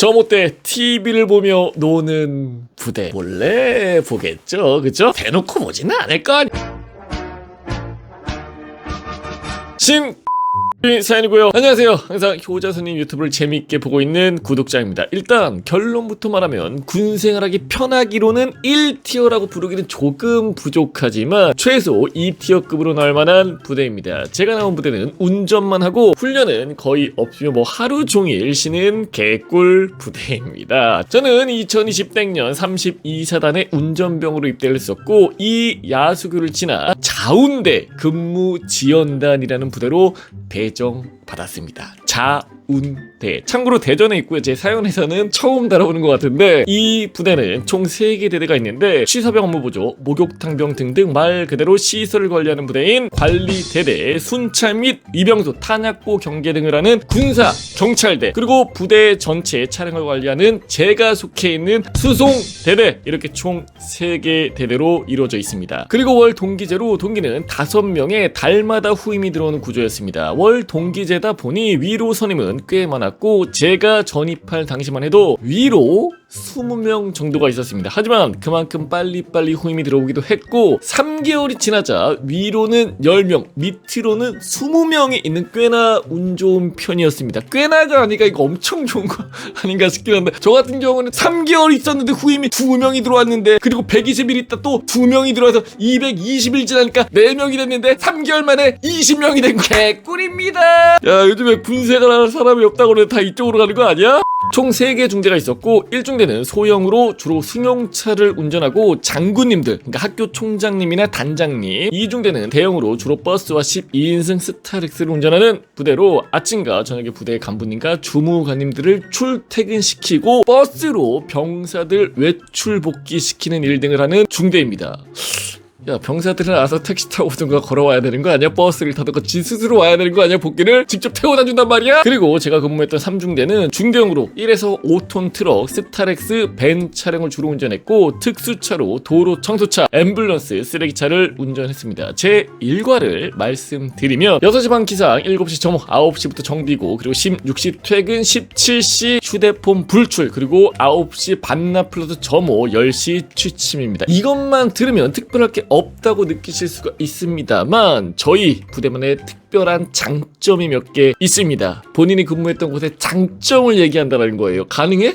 저 못대 TV를 보며 노는 부대 몰래 보겠죠, 그죠? 대놓고 보지는 않을 거 아니야. 사연이고요. 안녕하세요. 항상 효자손님 유튜브를 재밌게 보고 있는 구독자입니다. 일단 결론부터 말하면 군생활하기 편하기로는 1티어라고 부르기는 조금 부족하지만 최소 2티어급으로 나올 만한 부대입니다. 제가 나온 부대는 운전만 하고 훈련은 거의 없으며 하루 종일 쉬는 개꿀 부대입니다. 저는 2020년 32사단의 운전병으로 입대를 했었고 이 야수교를 지나 자운대 근무지연단이라는 부대로 배정받았습니다. 자운대. 참고로 대전에 있고요. 제 사연에서는 처음 달아보는 것 같은데 이 부대는 총 3개 대대가 있는데 취사병 업무보조, 목욕탕병 등등 말 그대로 시설을 관리하는 부대인 관리대대, 순찰 및 위병소, 탄약고 경계 등을 하는 군사 경찰대, 그리고 부대 전체 차량을 관리하는 제가 속해 있는 수송대대, 이렇게 총 3개 대대로 이루어져 있습니다. 그리고 월 동기제로 동기는 5명의 달마다 후임이 들어오는 구조였습니다. 월 동기제다 보니 위로 선임은 꽤 많았고 제가 전입할 당시만 해도 위로 20명 정도가 있었습니다. 하지만 그만큼 빨리빨리 후임이 들어오기도 했고 3개월이 지나자 위로는 10명, 밑으로는 20명이 있는 꽤나 운 좋은 편이었습니다. 꽤나가 아니까 이거 엄청 좋은 거 아닌가 싶긴 한데 저 같은 경우는 3개월 있었는데 후임이 2명이 들어왔는데 그리고 120일 있다 또 2명이 들어와서 220일 지나니까 4명이 됐는데 3개월 만에 20명이 된 거 개꿀입니다. 야, 요즘에 군생활하는 사람이 없다고 그래 다 이쪽으로 가는 거 아니야? 총 3개 중대가 있었고 1중대는 소형으로 주로 승용차를 운전하고 장군님들, 그러니까 학교 총장님이나 단장님, 2중대는 대형으로 주로 버스와 12인승 스타렉스를 운전하는 부대로 아침과 저녁에 부대 간부님과 주무관님들을 출퇴근시키고 버스로 병사들 외출 복귀시키는 일 등을 하는 중대입니다. 야, 병사들은 알아서 택시 타고 오든가 걸어와야 되는 거 아니야? 버스를 타든가 지 스스로 와야 되는 거 아니야? 복귀를 직접 태워다 준단 말이야? 그리고 제가 근무했던 3중대는 중대형으로 1에서 5톤 트럭, 스타렉스, 밴 차량을 주로 운전했고 특수차로 도로 청소차, 앰뷸런스, 쓰레기차를 운전했습니다. 제 일과를 말씀드리면 6시 반 기상, 7시 점호, 9시부터 정비고, 그리고 16시 퇴근, 17시 휴대폰 불출, 그리고 9시 반납 플러스 점호, 10시 취침입니다. 이것만 들으면 특별할 게 없다고 느끼실 수가 있습니다만 저희 부대만의 특별한 장점이 몇 개 있습니다. 본인이 근무했던 곳의 장점을 얘기한다는 거예요. 가능해?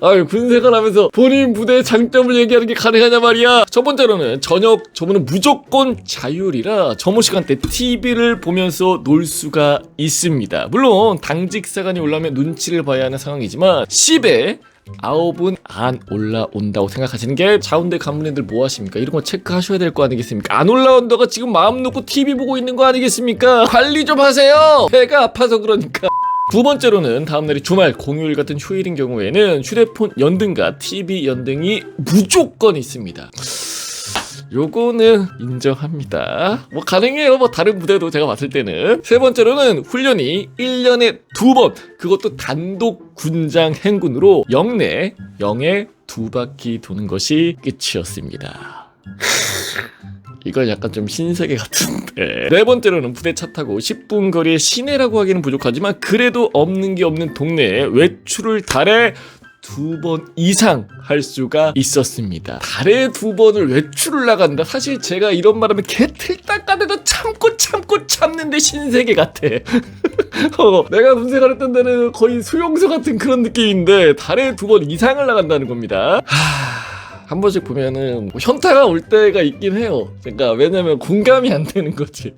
아유, 군생활 하면서 본인 부대의 장점을 얘기하는 게 가능하냐 말이야. 첫 번째로는 저녁 점호는 무조건 자율이라 점호 시간대 TV를 보면서 놀 수가 있습니다. 물론 당직 사관이 올라오면 눈치를 봐야 하는 상황이지만 10에 9은 안 올라온다고 생각하시는 게 자운대 간부님들 뭐 하십니까? 이런 거 체크하셔야 될 거 아니겠습니까? 안 올라온다가 지금 마음 놓고 TV 보고 있는 거 아니겠습니까? 관리 좀 하세요! 배가 아파서 그러니까. 두 번째로는 다음날이 주말, 공휴일 같은 휴일인 경우에는 휴대폰 연등과 TV 연등이 무조건 있습니다. 요거는 인정합니다. 뭐 가능해요. 뭐 다른 부대도 제가 봤을 때는. 세 번째로는 훈련이 1년에 2번, 그것도 단독 군장 행군으로 영내 2바퀴 도는 것이 끝이었습니다. 이건 약간 좀 신세계 같은데. 네 번째로는 부대 차 타고 10분 거리의 시내라고 하기는 부족하지만 그래도 없는 게 없는 동네에 외출을 달에 2번 이상 할 수가 있었습니다. 달에 2번을 외출을 나간다? 사실 제가 이런 말하면 개틀딱가대도 참고 참는데 신세계 같아. 내가 군생활 했던 데는 거의 수용소 같은 그런 느낌인데 달에 2번 이상을 나간다는 겁니다. 한 번씩 보면은 현타가 올 때가 있긴 해요. 그러니까 왜냐면 공감이 안 되는 거지.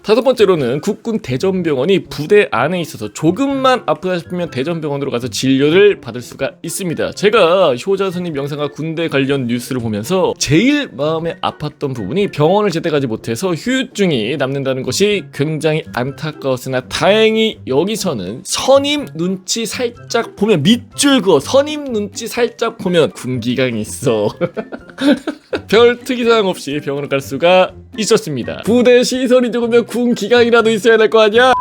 다섯 번째로는 국군 대전병원이 부대 안에 있어서 조금만 아프다 싶으면 대전병원으로 가서 진료를 받을 수가 있습니다. 제가 효자손님 영상과 군대 관련 뉴스를 보면서 제일 마음에 아팠던 부분이 병원을 제때 가지 못해서 후유증이 남는다는 것이 굉장히 안타까웠으나 다행히 여기서는 선임 눈치 살짝 보면 밑줄 그어 선임 눈치 살짝 보면 군기강이 있어. 별 특이사항 없이 병원을 갈 수가 있었습니다. 부대 시설이 좋으면 군 기강이라도 있어야 될 거 아니야?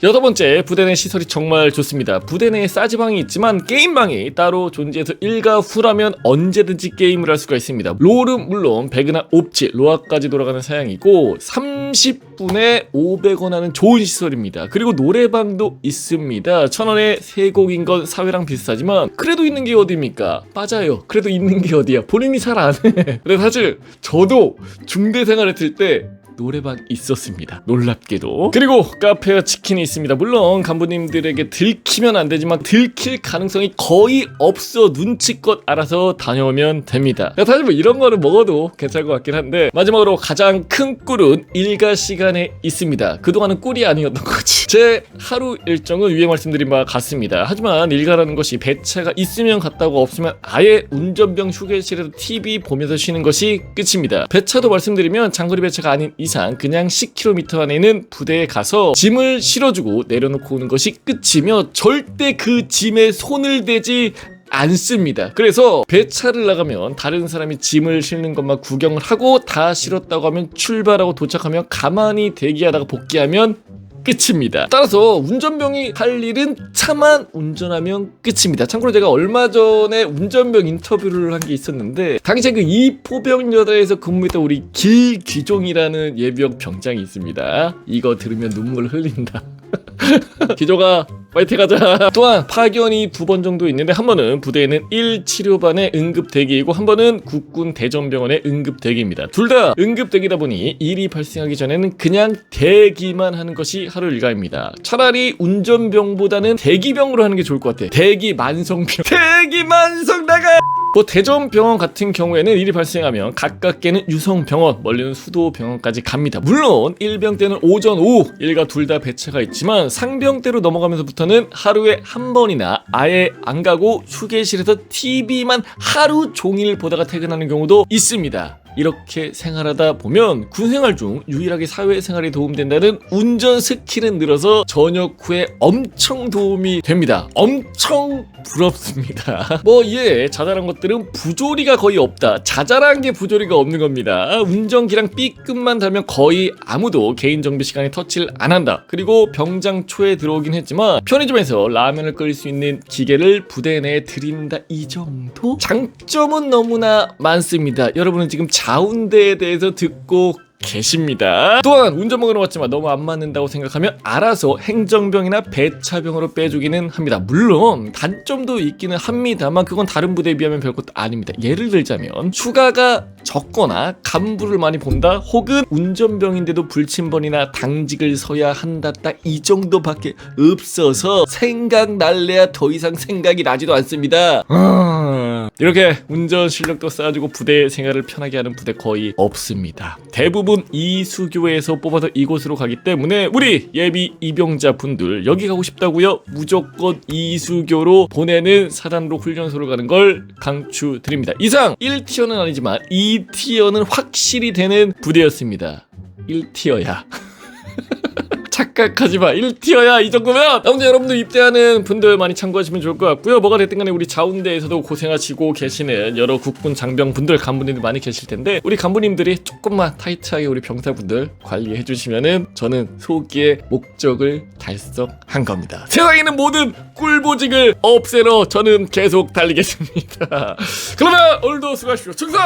여섯 번째, 부대 내 시설이 정말 좋습니다. 부대 내에 싸지방이 있지만 게임방이 따로 존재해서 일과 후라면 언제든지 게임을 할 수가 있습니다. 롤은 물론 배그나 옵지, 로아까지 돌아가는 사양이고 30분에 500원 하는 좋은 시설입니다. 그리고 노래방도 있습니다. 1000원에 3곡인 건 사회랑 비슷하지만 그래도 있는 게 어디입니까? 맞아요. 그래도 있는 게 어디야? 본인이 잘 안 해. 근데 사실 저도 중대 생활했을 때 노래방 있었습니다. 놀랍게도. 그리고 카페와 치킨이 있습니다. 물론 간부님들에게 들키면 안 되지만 들킬 가능성이 거의 없어 눈치껏 알아서 다녀오면 됩니다. 사실 뭐 이런 거는 먹어도 괜찮을 것 같긴 한데 마지막으로 가장 큰 꿀은 일과 시간에 있습니다. 그동안은 꿀이 아니었던 거지. 제 하루 일정은 위에 말씀드린 바와 같습니다. 하지만 일가라는 것이 배차가 있으면 갔다고 없으면 아예 운전병 휴게실에서 TV 보면서 쉬는 것이 끝입니다. 배차도 말씀드리면 장거리 배차가 아닌 이상 그냥 10km 안에 있는 부대에 가서 짐을 실어주고 내려놓고 오는 것이 끝이며 절대 그 짐에 손을 대지 않습니다. 그래서 배차를 나가면 다른 사람이 짐을 실는 것만 구경을 하고 다 실었다고 하면 출발하고 도착하면 가만히 대기하다가 복귀하면 끝입니다. 따라서 운전병이 할 일은 차만 운전하면 끝입니다. 참고로 제가 얼마 전에 운전병 인터뷰를 한 게 있었는데 당시에 그 이포병여대에서 근무했던 우리 길귀종이라는 예비역 병장이 있습니다. 이거 들으면 눈물 흘린다. 기조가 파이팅 하자. 또한 파견이 2번 정도 있는데 한 번은 부대에는 1치료반의 응급 대기이고 한 번은 국군 대전병원의 응급 대기입니다. 둘 다 응급 대기다 보니 일이 발생하기 전에는 그냥 대기만 하는 것이 하루 일과입니다. 차라리 운전병보다는 대기병으로 하는 게 좋을 것 같아. 대기 만성병. 대기 만성 나가. 뭐 대전병원 같은 경우에는 일이 발생하면 가깝게는 유성병원, 멀리는 수도병원까지 갑니다. 물론 일병 때는 오전, 오후 일과 둘 다 배차가 있지만 상병 때로 넘어가면서부터는 하루에 한 번이나 아예 안 가고 휴게실에서 TV만 하루 종일 보다가 퇴근하는 경우도 있습니다. 이렇게 생활하다 보면 군생활 중 유일하게 사회생활에 도움된다는 운전 스킬은 늘어서 전역 후에 엄청 도움이 됩니다. 엄청 부럽습니다. 뭐 자잘한 것들은 부조리가 거의 없다. 자잘한 게 부조리가 없는 겁니다. 운전기랑 B급만 달면 거의 아무도 개인 정비 시간에 터치를 안 한다. 그리고 병장 초에 들어오긴 했지만 편의점에서 라면을 끓일 수 있는 기계를 부대 내에 드린다. 이 정도? 장점은 너무나 많습니다. 여러분은 지금 자운대에 대해서 듣고 계십니다. 또한 운전병으로 왔지만 너무 안 맞는다고 생각하면 알아서 행정병이나 배차병으로 빼주기는 합니다. 물론 단점도 있기는 합니다만 그건 다른 부대에 비하면 별것도 아닙니다. 예를 들자면 휴가가 적거나 간부를 많이 본다 혹은 운전병인데도 불침번이나 당직을 서야 한다 딱 이 정도밖에 없어서 생각날래야 더 이상 생각이 나지도 않습니다. 이렇게 운전 실력도 쌓아주고 부대 생활을 편하게 하는 부대 거의 없습니다. 대부분 이수교에서 뽑아서 이곳으로 가기 때문에 우리 예비 입영자 분들 여기 가고 싶다고요? 무조건 이수교로 보내는 사단으로 훈련소로 가는 걸 강추드립니다. 이상 1티어는 아니지만 2티어는 확실히 되는 부대였습니다. 1티어야. 착각하지마. 1티어야 이 정도면. 아무튼 여러분들 입대하는 분들 많이 참고하시면 좋을 것 같고요. 뭐가 됐든 간에 우리 자운대에서도 고생하시고 계시는 여러 국군 장병분들 간부님들 많이 계실 텐데 우리 간부님들이 조금만 타이트하게 우리 병사분들 관리해 주시면은 저는 소기의 목적을 달성한 겁니다. 세상에 있는 모든 꿀보직을 없애러 저는 계속 달리겠습니다. 그러면 오늘도 수고하십시오. 충성!